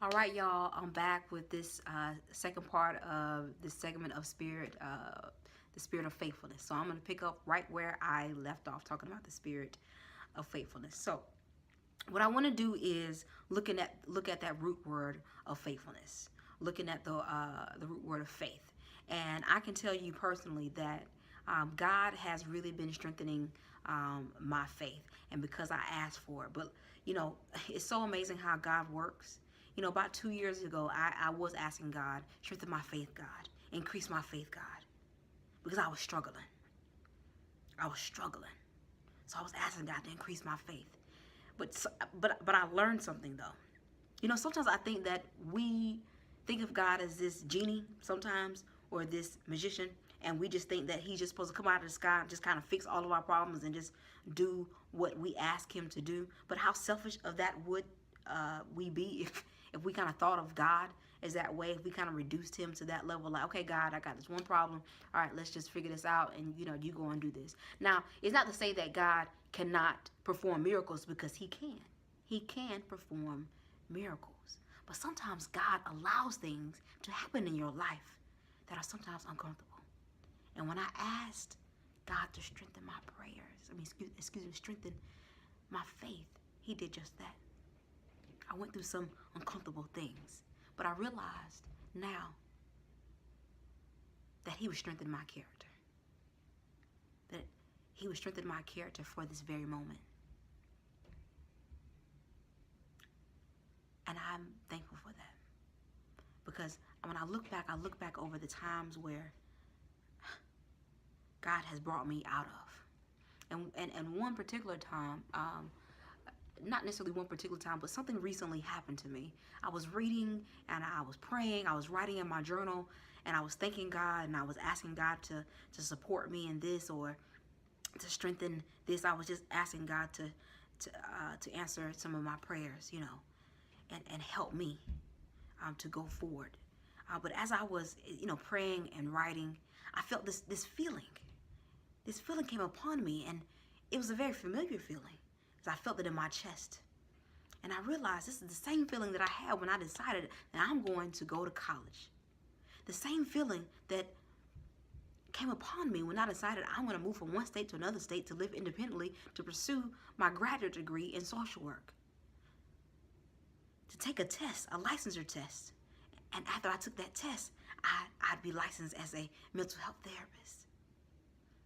All right, y'all. I'm back with this second part of this segment of the spirit of faithfulness. So I'm going to pick up right where I left off, talking about the spirit of faithfulness. So what I want to do is look at that root word of faithfulness, looking at the root word of faith, and I can tell you personally that God has really been strengthening my faith, and because I asked for it. But it's so amazing how God works. About 2 years ago, I was asking God, strengthen my faith, God, increase my faith, God, because I was struggling. So I was asking God to increase my faith. But I learned something though. Sometimes I think that we think of God as this genie sometimes, or this magician, and we just think that he's just supposed to come out of the sky and just kind of fix all of our problems and just do what we ask him to do. But how selfish of that would we be if we kind of thought of God as that way, if we kind of reduced him to that level, like, okay, God, I got this one problem. All right, let's just figure this out, and you go and do this. Now, it's not to say that God cannot perform miracles, because he can. He can perform miracles. But sometimes God allows things to happen in your life that are sometimes uncomfortable. And when I asked God to strengthen my prayers, excuse me, strengthen my faith, he did just that. I went through some uncomfortable things, but I realized now that he was strengthening my character. That he was strengthening my character for this very moment. And I'm thankful for that. Because when I look back over the times where God has brought me out of. And one particular time, not necessarily one particular time, but something recently happened to me. I was reading and I was praying, I was writing in my journal, and I was thanking God, and I was asking God to support me in this, or to strengthen this. I was just asking God to answer some of my prayers, and help me to go forward. But as I was, praying and writing, I felt this feeling. This feeling came upon me, and it was a very familiar feeling, because I felt it in my chest. And I realized this is the same feeling that I had when I decided that I'm going to go to college. The same feeling that came upon me when I decided I'm going to move from one state to another state to live independently, to pursue my graduate degree in social work, to take a test, a licensure test. And after I took that test, I'd be licensed as a mental health therapist.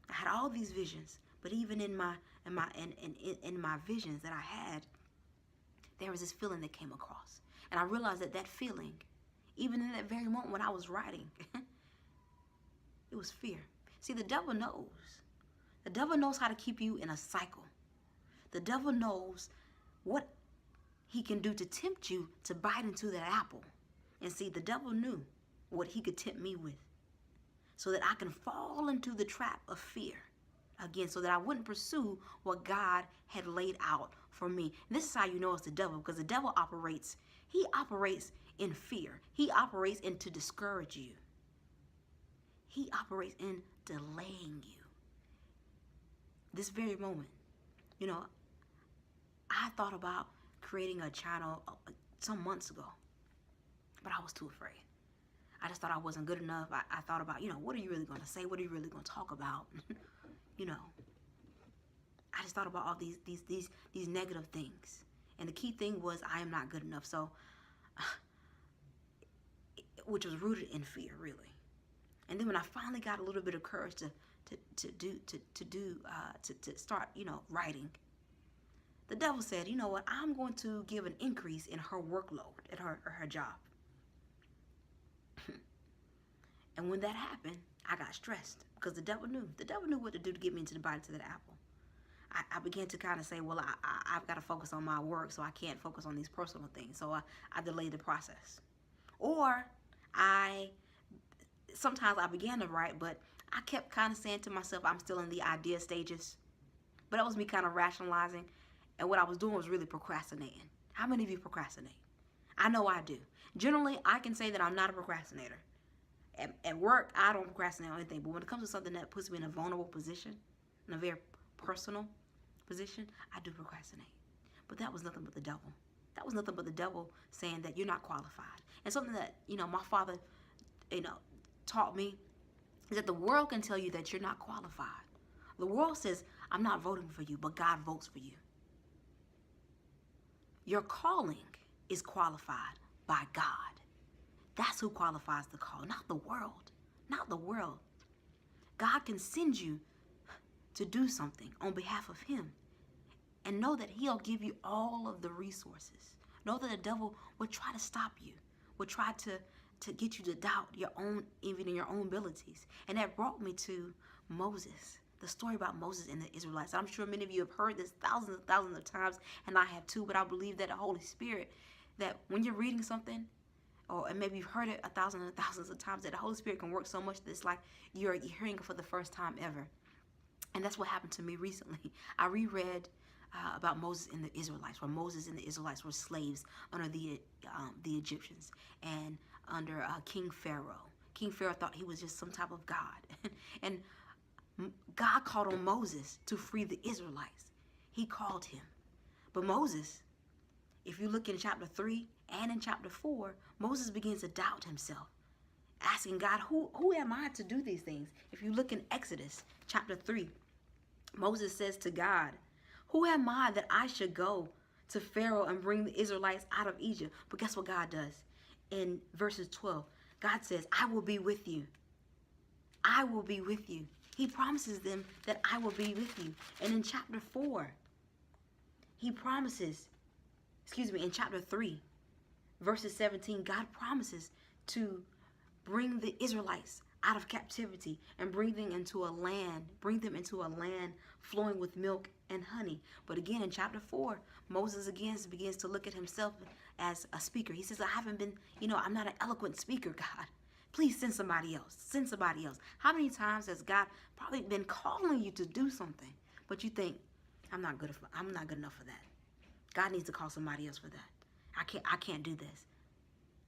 I had all these visions, but even in my visions that I had, there was this feeling that came across. And I realized that feeling, even in that very moment when I was writing, it was fear. See, the devil knows. The devil knows how to keep you in a cycle. The devil knows what he can do to tempt you to bite into that apple. And see, the devil knew what he could tempt me with, so that I can fall into the trap of fear again, so that I wouldn't pursue what God had laid out for me. And this is how you know it's the devil, because the devil operates in fear. He operates in to discourage you. He operates in delaying you. This very moment, I thought about creating a channel some months ago, but I was too afraid. I just thought I wasn't good enough. I thought about, what are you really going to say? What are you really going to talk about? I just thought about all these negative things. And the key thing was, I am not good enough. So, which was rooted in fear, really. And then when I finally got a little bit of courage to start, writing, the devil said, you know what? I'm going to give an increase in her workload at her job. And when that happened, I got stressed, because the devil knew. The devil knew what to do to get me into the bite to that apple. I began to kind of say, well, I've got to focus on my work, so I can't focus on these personal things. So I delayed the process. Or sometimes I began to write, but I kept kind of saying to myself, I'm still in the idea stages. But that was me kind of rationalizing. And what I was doing was really procrastinating. How many of you procrastinate? I know I do. Generally, I can say that I'm not a procrastinator. At work, I don't procrastinate on anything. But when it comes to something that puts me in a vulnerable position, in a very personal position, I do procrastinate. But that was nothing but the devil. That was nothing but the devil saying that you're not qualified. And something that, my father, taught me is that the world can tell you that you're not qualified. The world says, I'm not voting for you, but God votes for you. Your calling is qualified by God. That's who qualifies the call, not the world. Not the world. God can send you to do something on behalf of him. And know that he'll give you all of the resources. Know that the devil will try to stop you, will try to get you to doubt your own, even in your own abilities. And that brought me to Moses, the story about Moses and the Israelites. I'm sure many of you have heard this thousands and thousands of times, and I have too, but I believe that the Holy Spirit, that when you're reading something, and maybe you've heard it thousands and thousands of times, that the Holy Spirit can work so much that it's like you're hearing it for the first time ever. And that's what happened to me recently. I reread about Moses and the Israelites, where Moses and the Israelites were slaves under the Egyptians and under King Pharaoh. King Pharaoh thought he was just some type of God. And God called on Moses to free the Israelites. He called him. But Moses, if you look in chapter 3 and in chapter 4, Moses begins to doubt himself, asking God, who am I to do these things? If you look in Exodus chapter 3, Moses says to God, who am I that I should go to Pharaoh and bring the Israelites out of Egypt? But guess what God does? In verses 12, God says, I will be with you. I will be with you. He promises them that I will be with you. And in chapter 4, he promises, in chapter 3, verses 17, God promises to bring the Israelites out of captivity and bring them into a land flowing with milk and honey. But again, in chapter 4, Moses again begins to look at himself as a speaker. He says, I haven't been, I'm not an eloquent speaker, God. Please send somebody else. Send somebody else. How many times has God probably been calling you to do something, but you think, I'm not good enough for that. God needs to call somebody else for that. I can't do this.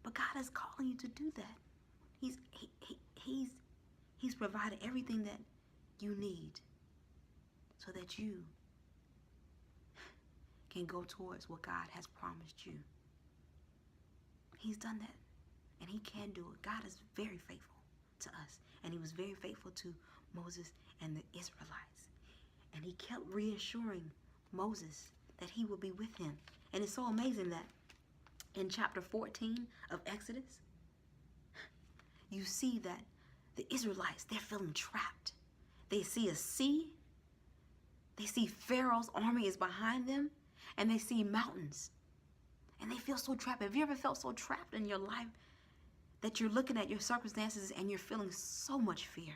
But God is calling you to do that. He's provided everything that you need so that you can go towards what God has promised you. He's done that, and he can do it. God is very faithful to us, and he was very faithful to Moses and the Israelites. And he kept reassuring Moses that he would be with him. And it's so amazing that in chapter 14 of Exodus, you see that the Israelites, they're feeling trapped. They see a sea. They see Pharaoh's army is behind them, and they see mountains. And they feel so trapped. Have you ever felt so trapped in your life that you're looking at your circumstances and you're feeling so much fear?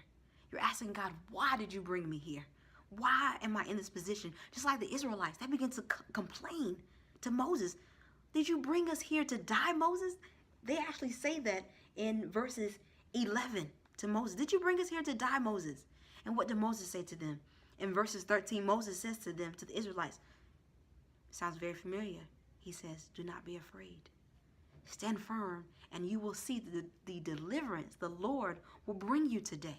You're asking God, why did you bring me here? Why am I in this position? Just like the Israelites, they begin to complain to Moses. Did you bring us here to die, Moses? They actually say that in verses 11 to Moses. Did you bring us here to die, Moses? And what did Moses say to them? In verses 13, Moses says to them, to the Israelites, sounds very familiar. He says, do not be afraid. Stand firm, and you will see the deliverance the Lord will bring you today.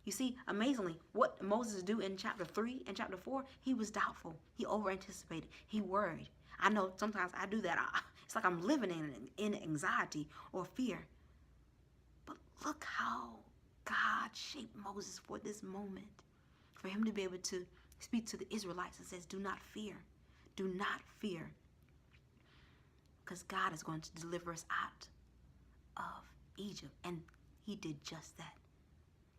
You see, amazingly, what Moses do in chapter 3 and chapter 4, he was doubtful. He over-anticipated. He worried. I know sometimes I do that. It's like I'm living in anxiety or fear. But look how God shaped Moses for this moment, for him to be able to speak to the Israelites and says, do not fear. Do not fear. Because God is going to deliver us out of Egypt. And he did just that.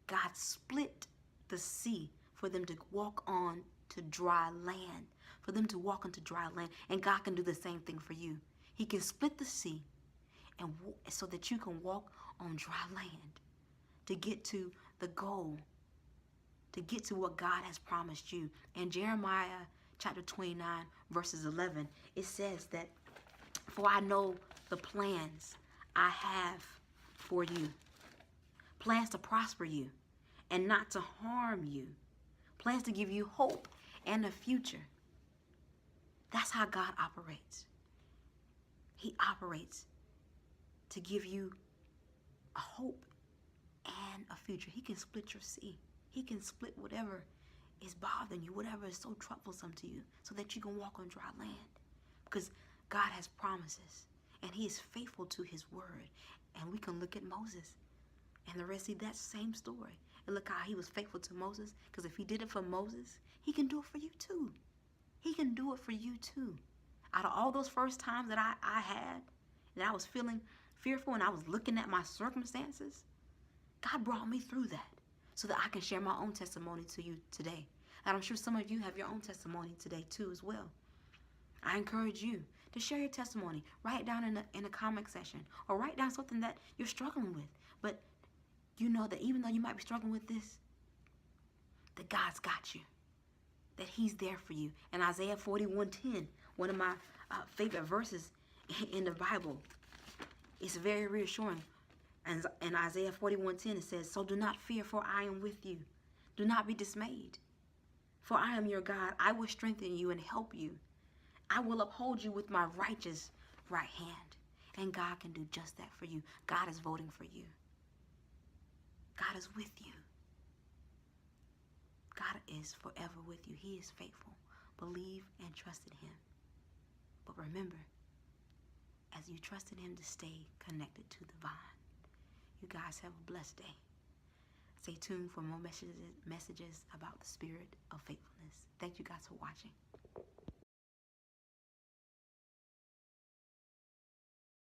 God split the sea for them to walk on to dry land. For them to walk onto dry land. And God can do the same thing for you. He can split the sea and so that you can walk on dry land to get to the goal, to get to what God has promised you. In Jeremiah chapter 29, verses 11, it says that, for I know the plans I have for you. Plans to prosper you and not to harm you. Plans to give you hope and a future. That's how God operates. He operates to give you a hope and a future. He can split your sea. He can split whatever is bothering you, whatever is so troublesome to you, so that you can walk on dry land. Because God has promises, and he is faithful to his word. And we can look at Moses and the rest, see that same story. And look how he was faithful to Moses, because if he did it for Moses, he can do it for you too. He can do it for you too. Out of all those first times that I had, that I was feeling fearful and I was looking at my circumstances, God brought me through that so that I can share my own testimony to you today. And I'm sure some of you have your own testimony today too as well. I encourage you to share your testimony. Write it down in the comment section, or write down something that you're struggling with. But you know that even though you might be struggling with this, that God's got you, that he's there for you. And Isaiah 41:10, one of my favorite verses in the Bible, it's very reassuring. And in Isaiah 41:10 it says, "So do not fear, for I am with you. Do not be dismayed, for I am your God. I will strengthen you and help you. I will uphold you with my righteous right hand." And God can do just that for you. God is voting for you. God is with you. God is forever with you. He is faithful. Believe and trust in him. But remember, as you trust in him, to stay connected to the vine. You guys have a blessed day. Stay tuned for more messages about the spirit of faithfulness. Thank you guys for watching.